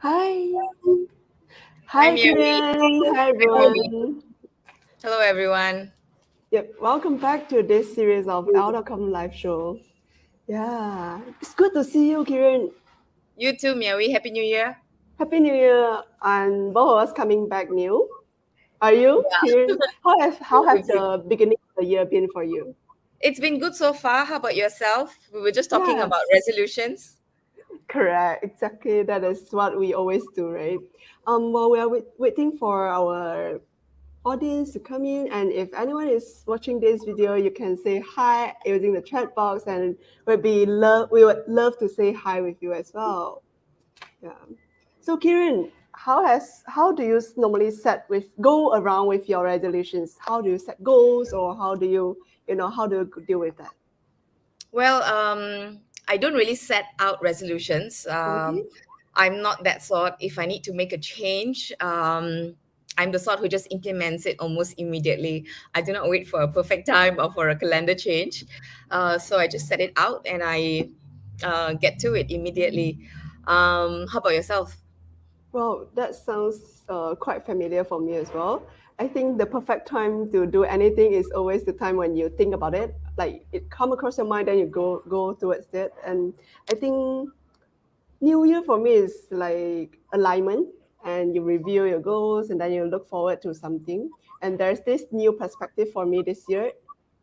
Hi. Hi, Hi, Meow. Kiran. Hi, Hi, Kobe. everyone. Hello, everyone. Yep. Welcome back to this series of Outcome Live Show. Yeah. It's good to see you, Kiran. You too, Meow. Happy New Year. Happy New Year. And both of us coming back new. Are you, Kiran? How have the beginning of the year been for you? It's been good so far. How about yourself? We were just talking about Yes. resolutions. Correct. Exactly. That is what we always do, right? While we are waiting for our audience to come in, and if anyone is watching this video, you can say hi using the chat box, and we would love to say hi with you as well. Yeah. So Kiran, how do you normally go around with your resolutions? How do you set goals, or how do you deal with that? Well, I don't really set out resolutions. Okay. I'm not that sort. If I need to make a change, I'm the sort who just implements it almost immediately. I do not wait for a perfect time or for a calendar change. So I just set it out and I get to it immediately. How about yourself? Well, that sounds quite familiar for me as well. I think the perfect time to do anything is always the time when you think about it, like it come across your mind, then you go towards it. And I think New Year for me is like alignment, and you review your goals, and then you look forward to something. And there's this new perspective for me this year,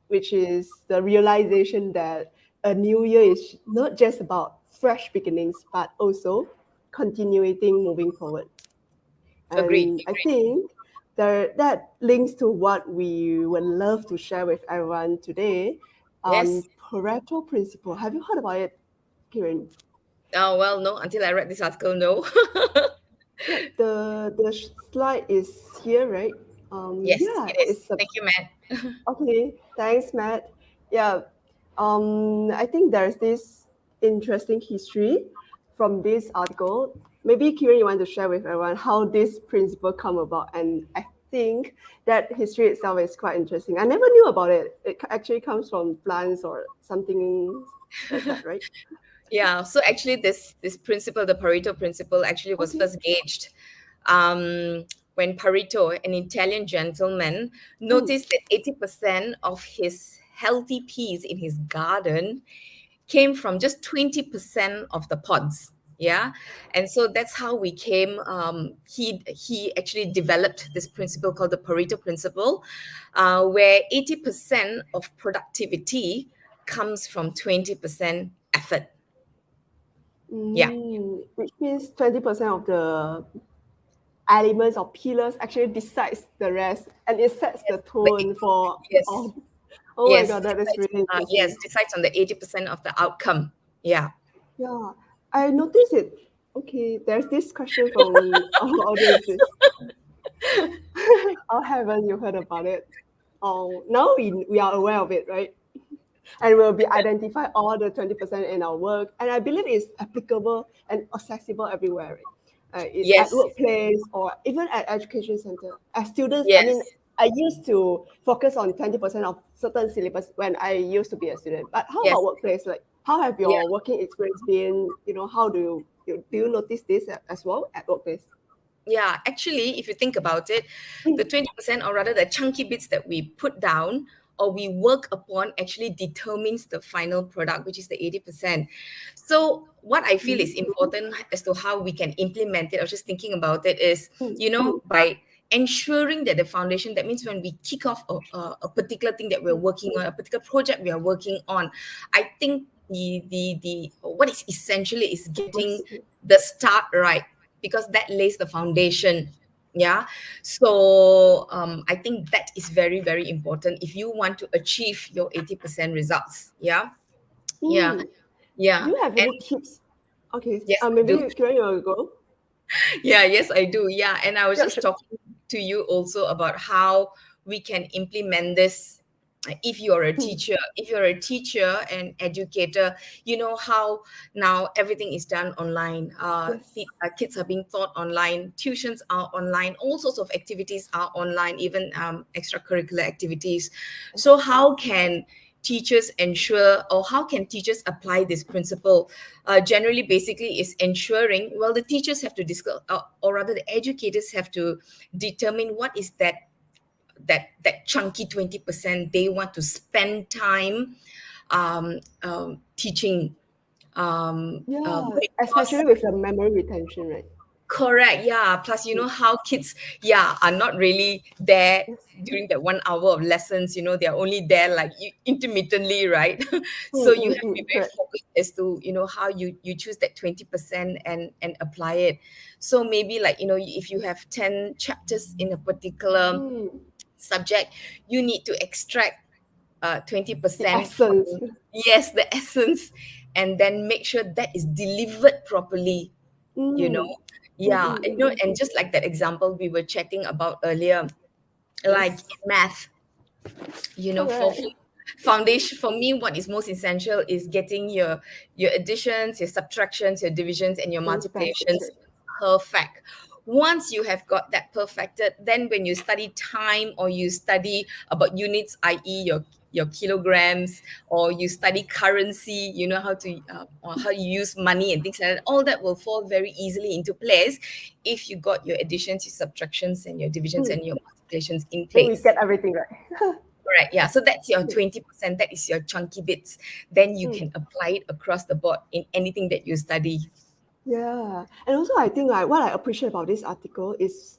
which is the realization that a new year is not just about fresh beginnings, but also continuing moving forward. Agreed. And I think that links to what we would love to share with everyone today. Yes. Pareto Principle. Have you heard about it, Kiran? Oh, well, no, until I read this article, no. Yeah, the slide is here, right? Yes, Yeah, it is. it's a Thank you, Matt. okay. Thanks, Matt. Yeah, I think there's this interesting history from this article. Maybe Kieran, you want to share with everyone how this principle come about, and I think that history itself is quite interesting. I never knew about it. It actually comes from plants or something like that, right? Yeah, so actually this principle, the Pareto principle, actually was Okay. first gauged when Pareto, an Italian gentleman, Mm. noticed that 80% of his healthy peas in his garden came from just 20% of the pods. Yeah, and so that's how we came. He actually developed this principle called the Pareto principle, where 80% of productivity comes from 20% effort. Yeah. Which means 20% of the elements or pillars actually decides the rest, and it sets the The tone for yes, all. Oh my yes, god, that is really yes, interesting. decides on the 80% of the outcome. Yeah. Yeah, I noticed it. Okay, there's this question from our audiences. How haven't you heard about it? Oh, now we are aware of it, right? And we'll be identify all the 20% in our work. And I believe it's applicable and accessible everywhere. Right? It's at Yes, workplace or even at education center. As students, I mean, yes, I used to focus on 20% of certain syllabus when I used to be a student. But how yes. about workplace? Like, how have Yeah. your working experience been? How do you notice this as well at workplace? Yeah, actually, if you think about it, the Mm, 20%, or rather the chunky bits that we put down or we work upon, actually determines the final product, which is the 80%. So, what I feel mm, is important as to how we can implement it, I was just thinking about it, is, mm, by ensuring that the foundation, that means when we kick off a particular thing that we're mm. working on, a particular project we are working on, I think the what is essentially is getting Yes. the start right, because that lays the foundation. Yeah. So I think that is very, very important if you want to achieve your 80% results. Yeah. Yeah. Mm. Do Yeah. you have And any tips? Okay, yes, I maybe do. Kiran, you want to go? Yeah, yes, I do. Yeah. And I was Yeah, just sure. talking to you also about how we can implement this. If you're a Mm. teacher, and educator, you know how now everything is done online. Yes. Kids are being taught online, tuitions are online, all sorts of activities are online, even extracurricular activities. So Yes. how can teachers ensure, or how can teachers apply this principle? Generally, basically, is ensuring, well, the teachers have to discuss, or rather, the educators have to determine what is that chunky 20% they want to spend time teaching. Yeah, Because especially with the memory retention, right? correct, yeah. Plus, how kids, yeah, are not really there Yes. during that 1 hour of lessons. They're only there like intermittently, right? So you have to be very Correct. focused as to how you choose that 20% and apply it. So maybe, like, if you have 10 chapters in a particular Mm, subject, you need to extract the 20% from, essence. yes, the essence, and then make sure that is delivered properly, you know Mm, yeah, mm. and just like that example we were chatting about earlier, like Yes, in math, for correct. foundation, for me, what is most essential is getting your additions, your subtractions, your divisions, and your multiplications Perfect. perfect. Once you have got that perfected, then when you study time, or you study about units, i.e. your kilograms, or you study currency, how to or how you use money and things like that, all that will fall very easily into place if you got your additions, your subtractions, and your divisions, Mm. and your multiplications in Then we place. get everything right. Correct. Yeah. So that's your 20%. That is your chunky bits. Then you Mm. can apply it across the board in anything that you study. Yeah, and also I think what I appreciate about this article is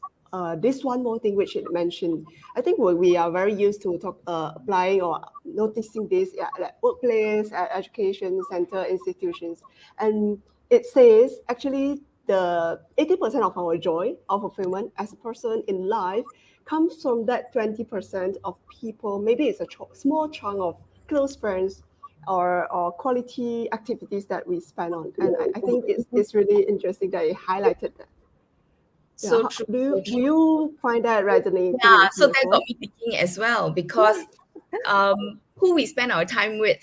this one more thing which it mentioned. I think we are very used to applying or noticing this like workplace, education center, institutions, and it says actually the 80% of our joy, our fulfillment as a person in life comes from that 20% of people. Maybe it's a small chunk of close friends or quality activities that we spend on. And I think it's really interesting that you highlighted that. Yeah. So true. Do So you do true. you find that resonating Yeah. with So you as that got well? me thinking as well, Yeah. because who we spend our time with,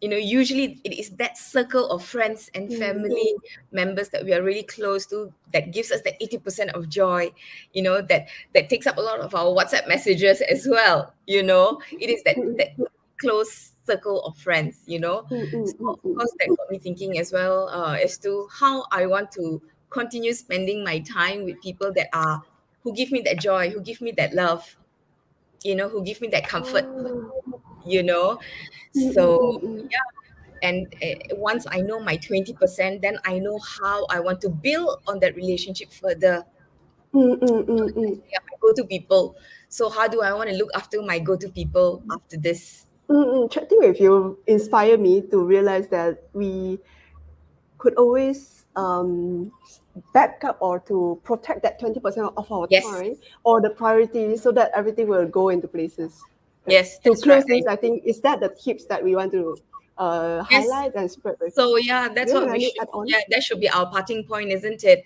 usually it is that circle of friends and Mm, family members that we are really close to that gives us that 80% of joy, that takes up a lot of our WhatsApp messages as well. It is that close circle of friends. So of mm. course that got me thinking as well, as to how I want to continue spending my time with people who give me that joy, who give me that love, who give me that comfort, Oh. you know. Mm, mm, So mm, mm. and once I know my 20%, then I know how I want to build on that relationship further. Yeah, my go-to people. So how do I want to look after my go-to people after this? Chatting with you inspired me to realize that we could always back up or to protect that 20% of our Yes, time or the priority so that everything will go into places. Right. yes, To that's right. close this, I think, is that the tips that we want to Yes. highlight and spread with? So yeah, Do that's you what have we any should. add on? Yeah, that should be our parting point, isn't it?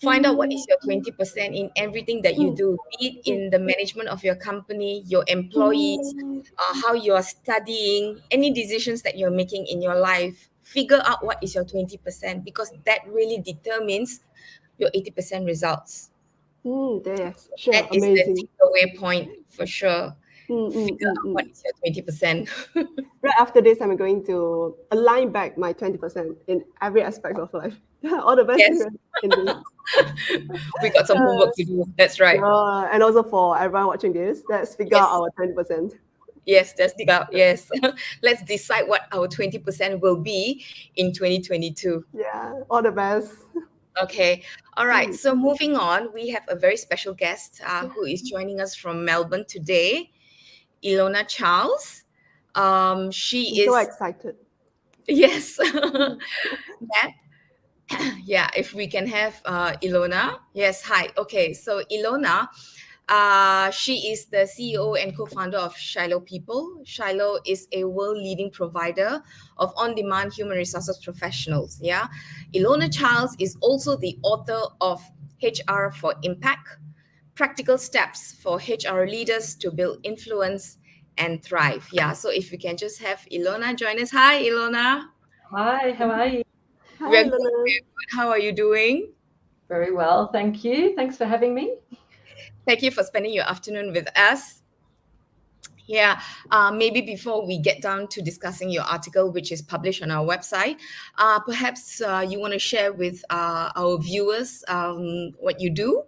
Find out what is Mm, your 20% in everything that you mm, do, be it mm, in the management of your company, your employees, mm, how you are studying, any decisions that you're making in your life. Figure out what is your 20%, because that really determines your 80% results. yes, sure, That is the amazing. takeaway point for sure. Mm, mm, Figure mm, out what mm. is your 20%. Right after this, I'm going to align back my 20% in every aspect of life. All the best Yes, here in this. we got some Uh, homework to do. That's right. yeah, and also for everyone watching this, let's figure out Yes. our 20%. Yes, let's dig out. Yes. Let's decide what our 20% will be in 2022. Yeah, all the best. Okay. All right. Mm, So moving on, we have a very special guest yeah, who is joining us from Melbourne today, Ilona Charles. I'm She so is, excited. yes, Mm, that, yeah, if we can have Ilona. Yes, hi. Okay, so Ilona, she is the CEO and co-founder of Shilo People. Shilo is a world-leading provider of on-demand human resources professionals. Yeah, Ilona Charles is also the author of HR for Impact: Practical Steps for HR Leaders to Build Influence and Thrive. Yeah, so if we can just have Ilona join us. Hi, Ilona. Hi, how are you? hi, We're good. Ilona. We're good. How are you doing? Very well, thank you. Thanks for having me. Thank you for spending your afternoon with us. Yeah, maybe before we get down to discussing your article, which is published on our website, perhaps you want to share with our viewers what you do?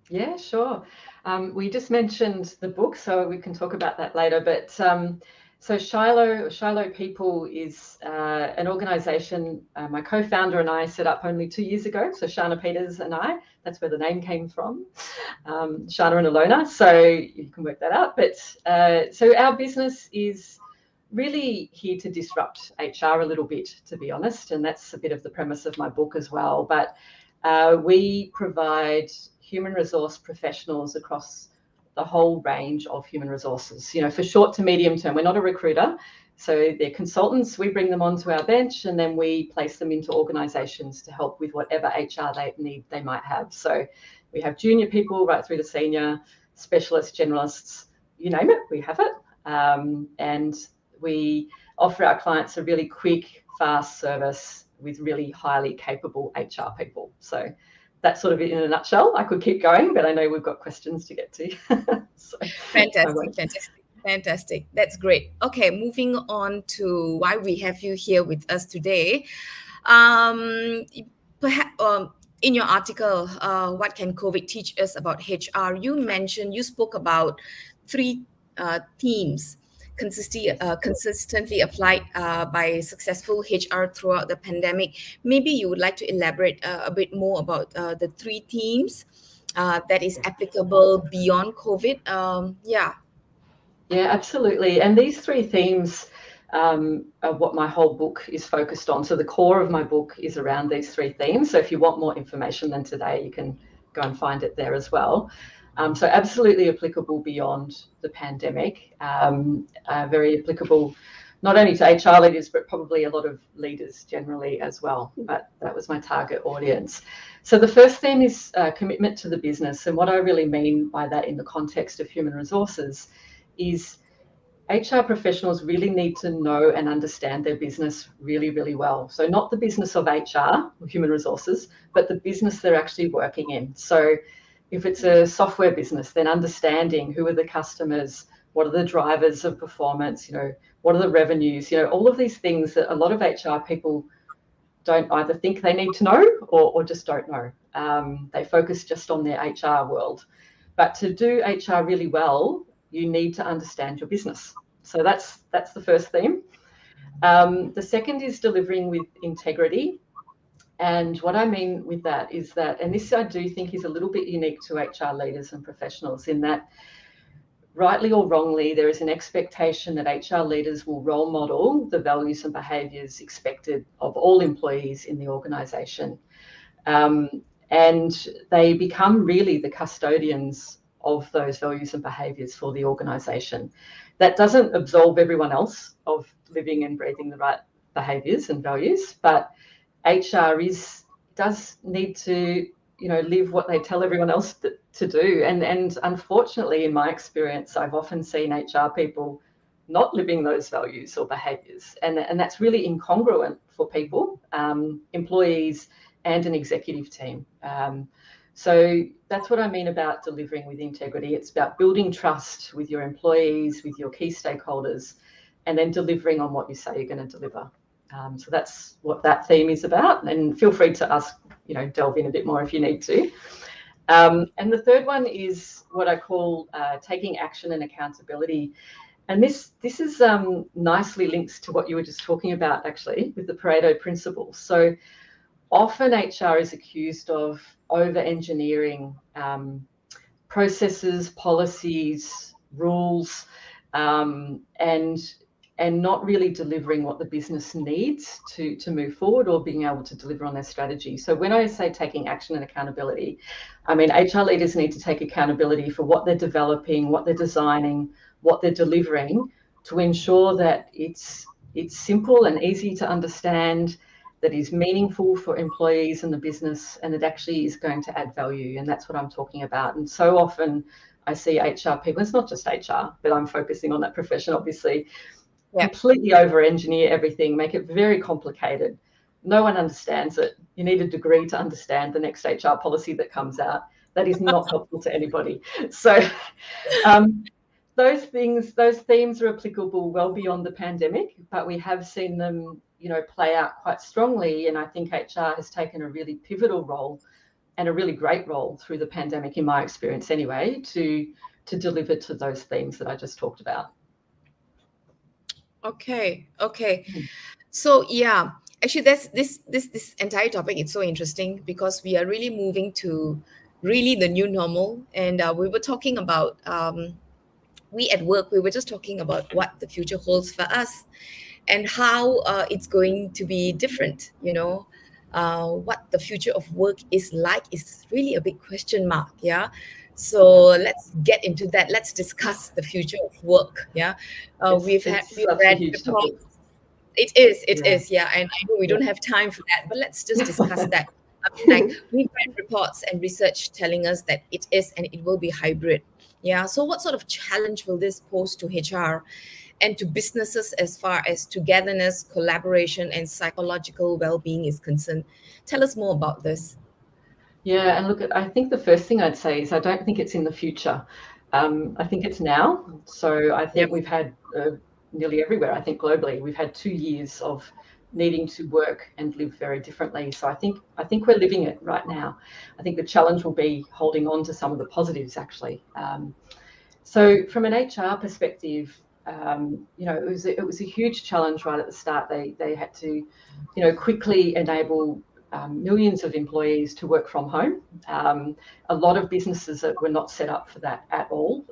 Yeah, sure. We just mentioned the book, so we can talk about that later. But so Shilo People is an organisation my co-founder and I set up only 2 years ago. So Shana Peters and I, that's where the name came from, Shana and Ilona. So you can work that out. But so our business is really here to disrupt HR a little bit, to be honest, and that's a bit of the premise of my book as well. But we provide human resource professionals across the whole range of human resources, for short to medium term. We're not a recruiter, so they're consultants. We bring them onto our bench and then we place them into organisations to help with whatever HR they might have. So we have junior people right through to senior, specialists, generalists, you name it, we have it. And we offer our clients a really quick, fast service with really highly capable HR people. So that's sort of it in a nutshell. I could keep going, but I know we've got questions to get to. So Fantastic. That's great. Okay, moving on to why we have you here with us today. Perhaps in your article, what can COVID teach us about HR? You spoke about three themes consistently applied by successful HR throughout the pandemic. Maybe you would like to elaborate a bit more about the three themes that is applicable beyond COVID. Yeah, absolutely. And these three themes are what my whole book is focused on. So the core of my book is around these three themes. So if you want more information than today, you can go and find it there as well. So absolutely applicable beyond the pandemic, very applicable not only to HR leaders, but probably a lot of leaders generally as well. But that was my target audience. So the first theme is commitment to the business. And what I really mean by that in the context of human resources is HR professionals really need to know and understand their business really, really well. So not the business of HR, or human resources, but the business they're actually working in. So if it's a software business, then understanding who are the customers, what are the drivers of performance, what are the revenues, all of these things that a lot of HR people don't either think they need to know or just don't know. They focus just on their HR world. But to do HR really well, you need to understand your business. So that's the first theme. The second is delivering with integrity. And what I mean with that is that, and this I do think is a little bit unique to HR leaders and professionals, in that rightly or wrongly, there is an expectation that HR leaders will role model the values and behaviours expected of all employees in the organisation. And they become really the custodians of those values and behaviours for the organisation. That doesn't absolve everyone else of living and breathing the right behaviours and values, but HR does need to, live what they tell everyone else to do. And unfortunately, in my experience, I've often seen HR people not living those values or behaviours, and that's really incongruent for people, employees, and an executive team. So that's what I mean about delivering with integrity. It's about building trust with your employees, with your key stakeholders, and then delivering on what you say you're going to deliver. So that's what that theme is about. And feel free to ask, delve in a bit more if you need to. And the third one is what I call taking action and accountability. And this is nicely links to what you were just talking about, actually, with the Pareto Principle. So often HR is accused of over-engineering processes, policies, rules, and not really delivering what the business needs to move forward or being able to deliver on their strategy. So when I say taking action and accountability, I mean HR leaders need to take accountability for what they're developing, what they're designing, what they're delivering, to ensure that it's simple and easy to understand, that is meaningful for employees and the business, and it actually is going to add value. And that's what I'm talking about. And so often I see HR people, it's not just HR, but I'm focusing on that profession, obviously, completely over-engineer everything, make it very complicated. No one understands it. You need a degree to understand the next HR policy that comes out. That is not helpful to anybody. So those themes are applicable well beyond the pandemic, but we have seen them, play out quite strongly. And I think HR has taken a really pivotal role and a really great role through the pandemic, in my experience anyway, to deliver to those themes that I just talked about. Okay. So yeah, actually, that's this entire topic. It's so interesting because we are really moving to really the new normal, and we were talking about we at work. We were just talking about what the future holds for us, and how it's going to be different. What the future of work is like is really a big question mark. Yeah. So let's get into that. Let's discuss the future of work. Yeah. We've It's such a read huge topic. reports. It Yeah. is, yeah. And I know we don't have time for that, but let's just discuss that. I mean, like, we've read reports and research telling us that it is and it will be hybrid. Yeah. So what sort of challenge will this pose to HR and to businesses as far as togetherness, collaboration, and psychological well-being is concerned? Tell us more about this. Yeah, and look, I think the first thing I'd say is I don't think it's in the future. I think it's now. So I think Yep. we've had nearly everywhere, I think globally, we've had 2 years of needing to work and live very differently. So I think we're living it right now. I think the challenge will be holding on to some of the positives, actually. So from an HR perspective, it was a huge challenge right at the start. They had to, quickly enable millions of employees to work from home. A lot of businesses that were not set up for that at all.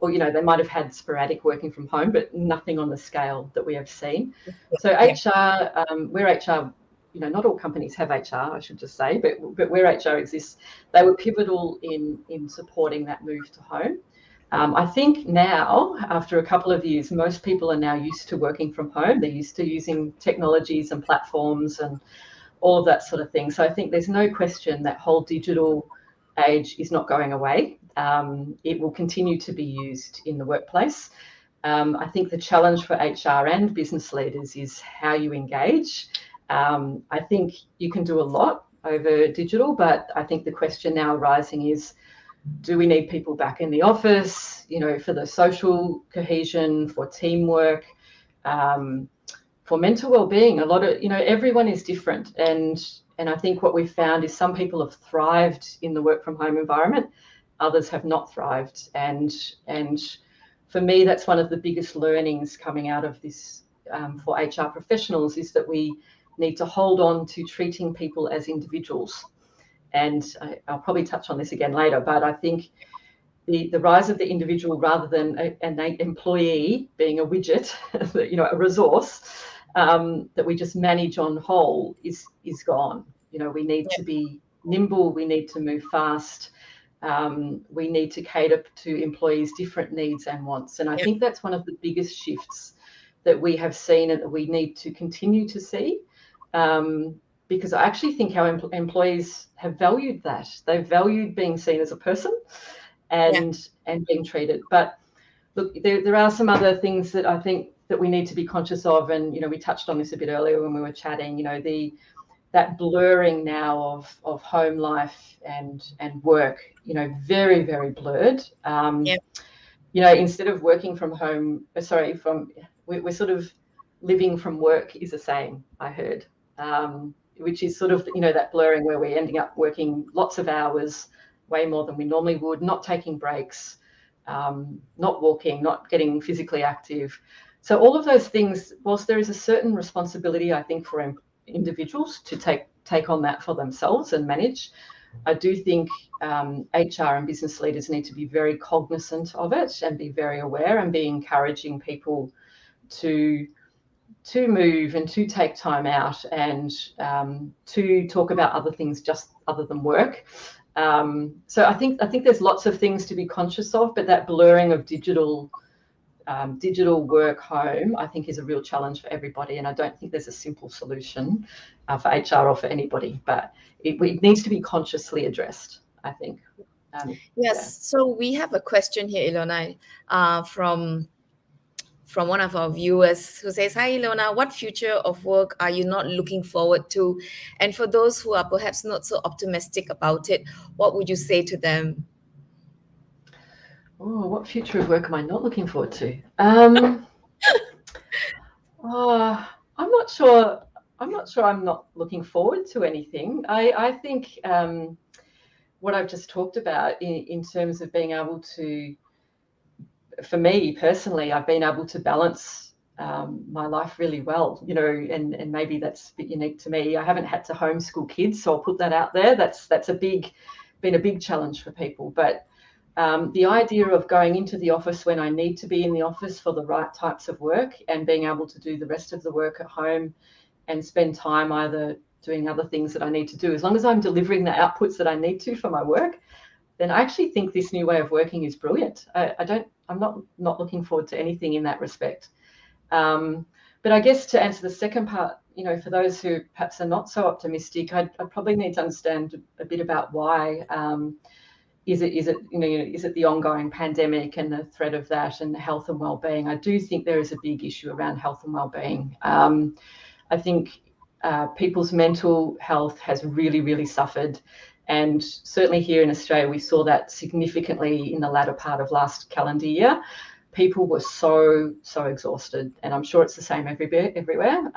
Or, they might have had sporadic working from home, but nothing on the scale that we have seen. So HR, where HR, not all companies have HR, I should just say, but where HR exists, they were pivotal in supporting that move to home. I think now, after a couple of years, most people are now used to working from home. They're used to using technologies and platforms and all of that sort of thing. So I think there's no question that whole digital age is not going away. It will continue to be used in the workplace. I think the challenge for HR and business leaders is how you engage. I think you can do a lot over digital, but I think the question now arising is, do we need people back in the office, for the social cohesion, for teamwork, for mental well-being? A lot of, everyone is different. And I think what we've found is some people have thrived in the work from home environment, others have not thrived. And for me, that's one of the biggest learnings coming out of this for HR professionals, is that we need to hold on to treating people as individuals. And I'll probably touch on this again later, but I think the rise of the individual rather than an employee being a widget, a resource that we just manage on whole is gone. We need to be nimble, we need to move fast, we need to cater to employees' different needs and wants. And I think that's one of the biggest shifts that we have seen and that we need to continue to see. Because I actually think our employees have valued that. They've valued being seen as a person and being treated. But look, there are some other things that I think that we need to be conscious of. And, we touched on this a bit earlier when we were chatting, that blurring now of home life and work, very, very blurred. Instead of working from home, we're sort of living from work is a saying I heard. Which is sort of, that blurring where we're ending up working lots of hours, way more than we normally would, not taking breaks, not walking, not getting physically active. So all of those things, whilst there is a certain responsibility, I think, for individuals to take on that for themselves and manage, I do think HR and business leaders need to be very cognizant of it and be very aware and be encouraging people to move and to take time out and to talk about other things just other than work. So I think there's lots of things to be conscious of, but that blurring of digital work home, I think, is a real challenge for everybody. And I don't think there's a simple solution for HR or for anybody, but it needs to be consciously addressed, I think. So we have a question here, Ilona, from one of our viewers who says, "Hi, Ilona, what future of work are you not looking forward to? And for those who are perhaps not so optimistic about it, what would you say to them?" Oh, what future of work am I not looking forward to? I'm not sure. I'm not looking forward to anything. I think what I've just talked about in terms of being able to, for me personally, I've been able to balance my life really well, and maybe that's a bit unique to me. I haven't had to homeschool kids, so I'll put that out there. That's been a big challenge for people. But the idea of going into the office when I need to be in the office for the right types of work and being able to do the rest of the work at home and spend time either doing other things that I need to do, as long as I'm delivering the outputs that I need to for my work, then I actually think this new way of working is brilliant. I'm not looking forward to anything in that respect. But I guess to answer the second part, for those who perhaps are not so optimistic, I probably need to understand a bit about why. Is it the ongoing pandemic and the threat of that and health and well-being? I do think there is a big issue around health and well-being. I think people's mental health has really, really suffered. And certainly here in Australia, we saw that significantly in the latter part of last calendar year. People were so exhausted, and I'm sure it's the same everywhere.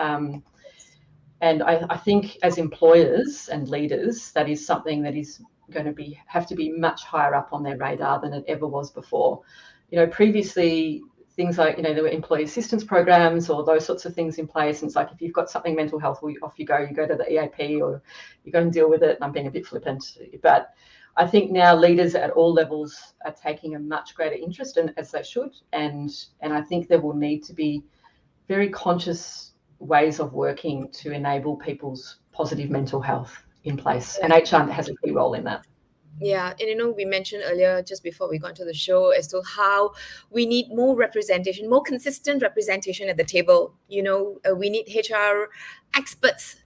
And I think as employers and leaders, that is something that is going to have to be much higher up on their radar than it ever was before. Previously, things like, there were employee assistance programs or those sorts of things in place. And it's like, if you've got something mental health, off you go to the EAP or you go and deal with it. And I'm being a bit flippant, but I think now leaders at all levels are taking a much greater interest, and as they should. And I think there will need to be very conscious ways of working to enable people's positive mental health in place. And HR has a key role in that. Yeah, and we mentioned earlier, just before we got to the show, as to how we need more representation, more consistent representation at the table. We need HR experts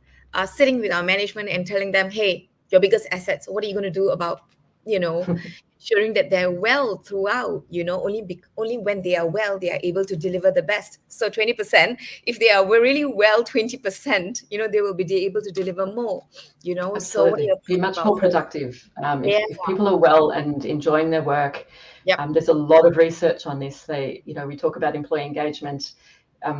sitting with our management and telling them, hey, your biggest assets, what are you going to do about, ensuring that they're well throughout, only when they are well, they are able to deliver the best. So 20%, if they are really well, 20%, they will be able to deliver more, Absolutely. So what are your be much more productive. If people are well and enjoying their work, Yep. There's a lot of research on this. We talk about employee engagement.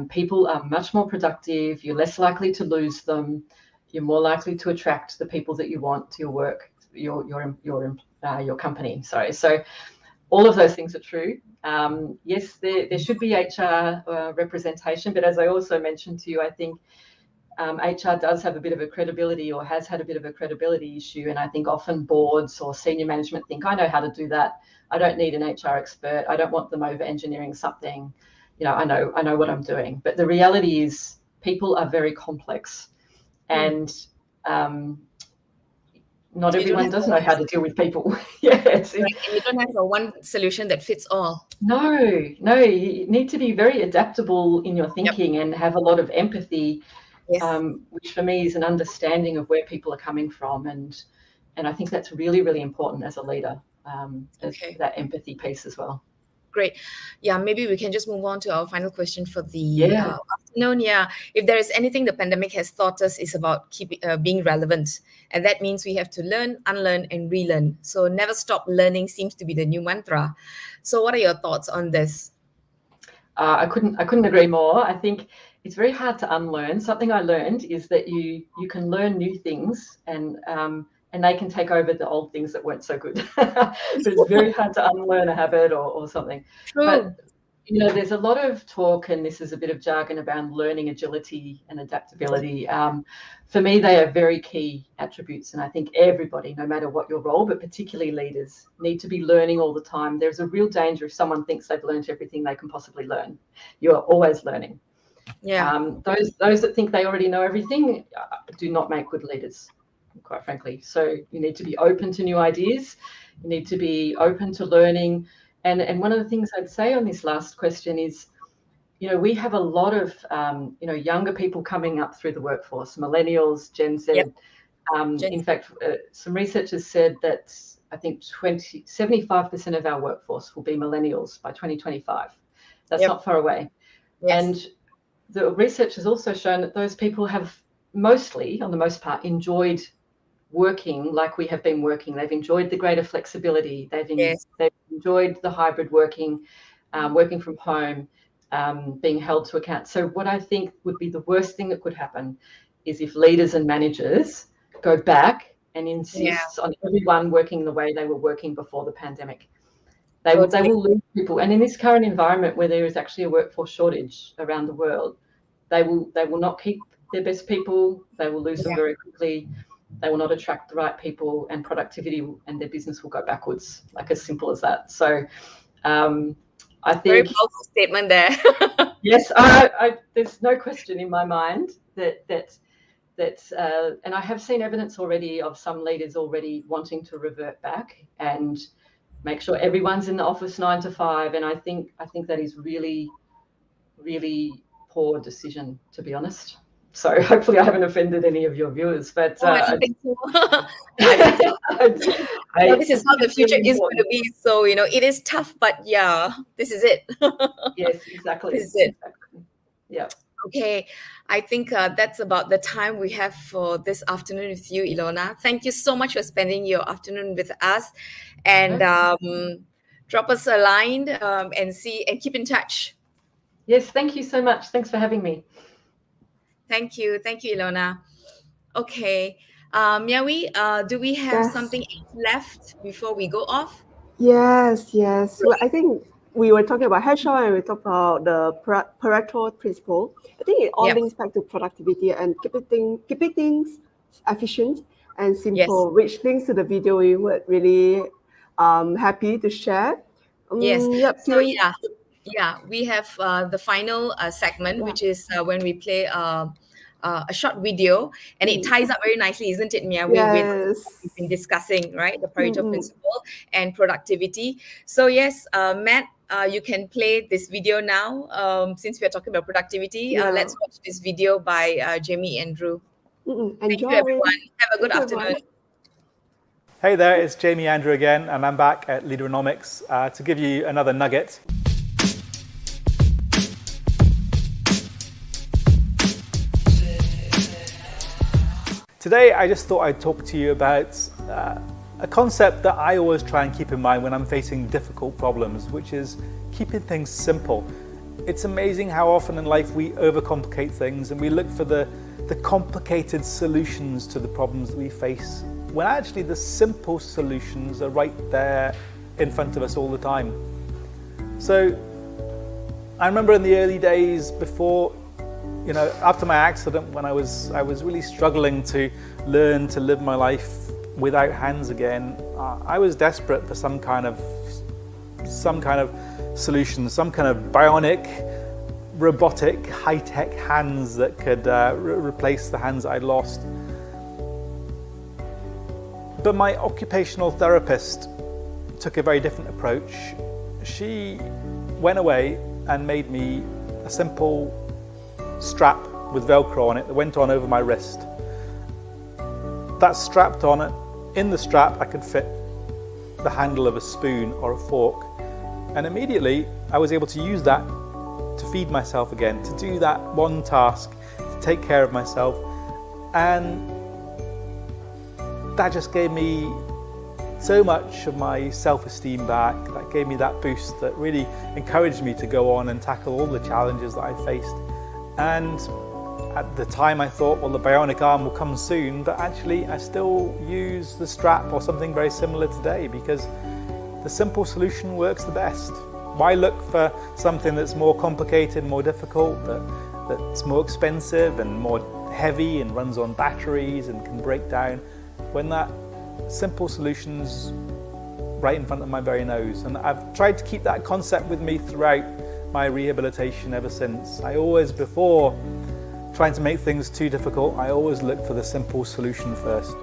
People are much more productive. You're less likely to lose them. You're more likely to attract the people that you want to your work, your company. Sorry. So all of those things are true. Yes, there should be HR representation, but as I also mentioned to you, I think HR does have a bit of a credibility, or has had a bit of a credibility issue. And I think often boards or senior management think, I know how to do that. I don't need an HR expert. I don't want them over engineering something. I know what I'm doing. But the reality is people are very complex, and not everyone does know how to deal with people. Yes. Right. And you don't have a one solution that fits all. No, you need to be very adaptable in your thinking and have a lot of empathy. Yes. Which for me is an understanding of where people are coming from, and I think that's really, really important as a leader, that empathy piece as well. Great. Yeah, maybe we can just move on to our final question for the afternoon. Yeah, if there is anything the pandemic has taught us, is about being relevant, and that means we have to learn, unlearn, and relearn. So never stop learning seems to be the new mantra. So what are your thoughts on this? I couldn't agree more. I think it's very hard to unlearn. Something I learned is that you can learn new things, and they can take over the old things that weren't so good. But it's very hard to unlearn a habit or something. True. But there's a lot of talk, and this is a bit of jargon, around learning agility and adaptability. For me, they are very key attributes, and I think everybody, no matter what your role, but particularly leaders, need to be learning all the time. There's a real danger if someone thinks they've learned everything they can possibly learn. You're always learning. Yeah. Those that think they already know everything do not make good leaders, quite frankly. So you need to be open to new ideas. You need to be open to learning. And one of the things I'd say on this last question is, we have a lot of, younger people coming up through the workforce, millennials, Gen Z. Yep. In fact, some researchers said that I think 75% of our workforce will be millennials by 2025. That's not far away. Yes. And the research has also shown that those people have mostly, on the most part, enjoyed working like we have been working. They've enjoyed the greater flexibility. They've enjoyed the hybrid working, working from home, being held to account. So what I think would be the worst thing that could happen is if leaders and managers go back and insist on everyone working the way they were working before the pandemic. They will lose people. And in this current environment where there is actually a workforce shortage around the world, they will not keep their best people. They will lose them very quickly. They will not attract the right people, and productivity and their business will go backwards, like as simple as that. So I think very powerful statement there. yes, there's no question in my mind that and I have seen evidence already of some leaders already wanting to revert back and make sure everyone's in the office 9 to 5. And I think that is really, really poor decision, to be honest. So hopefully I haven't offended any of your viewers, but I don't think so. This is how the future is going to be. So, it is tough, but this is it. Yes, exactly. This is it. Exactly. Yeah. Okay, I think that's about the time we have for this afternoon with you, Ilona. Thank you so much for spending your afternoon with us, and drop us a line and keep in touch. Yes, thank you so much. Thanks for having me. Thank you, Ilona. Okay, Meow, do we have something left before we go off? Yes. Well, I think we were talking about HR and we talked about the Pareto Principle. I think it all links back to productivity and keeping things efficient and simple, which links to the video we were really happy to share. Yes. Yep, So we have the final segment, which is when we play a short video, and it ties up very nicely, isn't it, Meow? Yes. We've been discussing, right, the Pareto Principle and productivity. So yes, Matt, you can play this video now. Since we are talking about productivity, let's watch this video by Jamie Andrew. Thank you, everyone. Have a good afternoon. Hey there, it's Jamie Andrew again, and I'm back at Leaderonomics to give you another nugget. Today, I just thought I'd talk to you about a concept that I always try and keep in mind when I'm facing difficult problems, which is keeping things simple. It's amazing how often in life we overcomplicate things and we look for the complicated solutions to the problems that we face, when actually the simple solutions are right there in front of us all the time. So I remember in the early days before, after my accident, when I was really struggling to learn to live my life without hands again, I was desperate for some kind of solution, some kind of bionic, robotic, high-tech hands that could replace the hands I'd lost. But my occupational therapist took a very different approach. She went away and made me a simple strap with Velcro on it that went on over my wrist. That strapped on it. In the strap I could fit the handle of a spoon or a fork, and immediately I was able to use that to feed myself again, to do that one task, to take care of myself, and that just gave me so much of my self-esteem back. That gave me that boost that really encouraged me to go on and tackle all the challenges that I faced. And at the time I thought, well, the bionic arm will come soon, but actually I still use the strap or something very similar today, because the simple solution works the best. Why look for something that's more complicated, more difficult, that's more expensive and more heavy and runs on batteries and can break down, when that simple solution's right in front of my very nose? And I've tried to keep that concept with me throughout my rehabilitation ever since. I always, before trying to make things too difficult, I always look for the simple solution first.